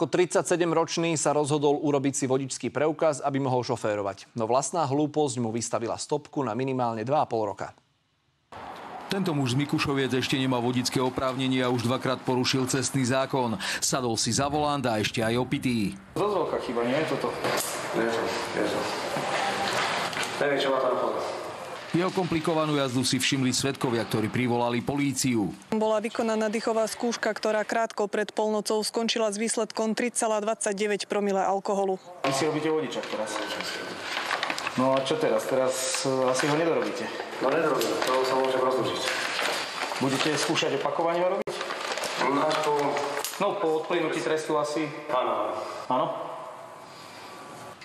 Ako 37-ročný sa rozhodol urobiť si vodičský preukaz, aby mohol šoférovať. No vlastná hlúposť mu vystavila stopku na minimálne 2,5 roka. Tento muž z Mikušoviec ešte nemá vodičské oprávnenie a už dvakrát porušil cestný zákon. Sadol si za volant a ešte aj opitý. Dozvolka chyba, nie je toto? Vieš. Neviem, čo má tam povedať. Jeho komplikovanú jazdu si všimli svedkovia, ktorí privolali políciu. Bola vykonaná dýchová skúška, ktorá krátko pred polnocou skončila s výsledkom 3,29 promile alkoholu. Vy si robíte vodičak teraz. No a čo teraz? Teraz asi ho nedorobíte. No nedorobíme, to sa môžem rozložiť. Budete skúšať opakovanie ho robiť? No po odplynutí trestu asi. Áno. Áno?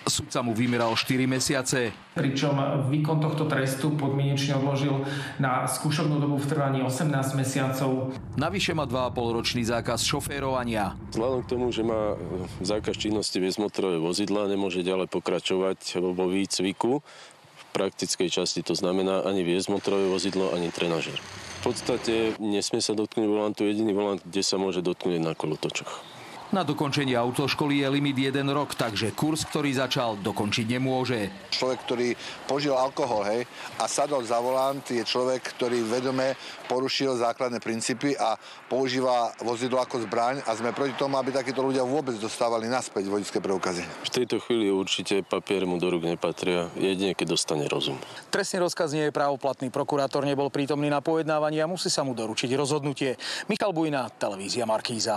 Sudca mu vymeral 4 mesiace. Pričom výkon tohto trestu podmienečne odložil na skúšobnú dobu v trvaní 18 mesiacov. Navyše má 2,5-ročný zákaz šoférovania. Vzhľadom k tomu, že má zákaz činnosti viesť motorové vozidlá, nemôže ďalej pokračovať vo výcviku. V praktickej časti to znamená ani viesť motorové vozidlo, ani trenažér. V podstate nesmie sa dotknúť volantu, jediný volant, kde sa môže dotknúť na kolotočoch. Na dokončenie autoškoly je limit 1 rok, takže kurz, ktorý začal, dokončiť nemôže. Človek, ktorý požil alkohol, a sadol za volant, je človek, ktorý vedome porušil základné princípy a používa vozidlo ako zbraň a sme proti tomu, aby takíto ľudia vôbec dostávali naspäť vodičské preukazy. V tejto chvíli určite papier mu do rúk nepatria, jedine keď dostane rozum. Trestný rozkaz nie je právoplatný. Prokurátor nebol prítomný na pojednávaní a musí sa mu doručiť rozhodnutie. Michal Bujna, televízia Markíza.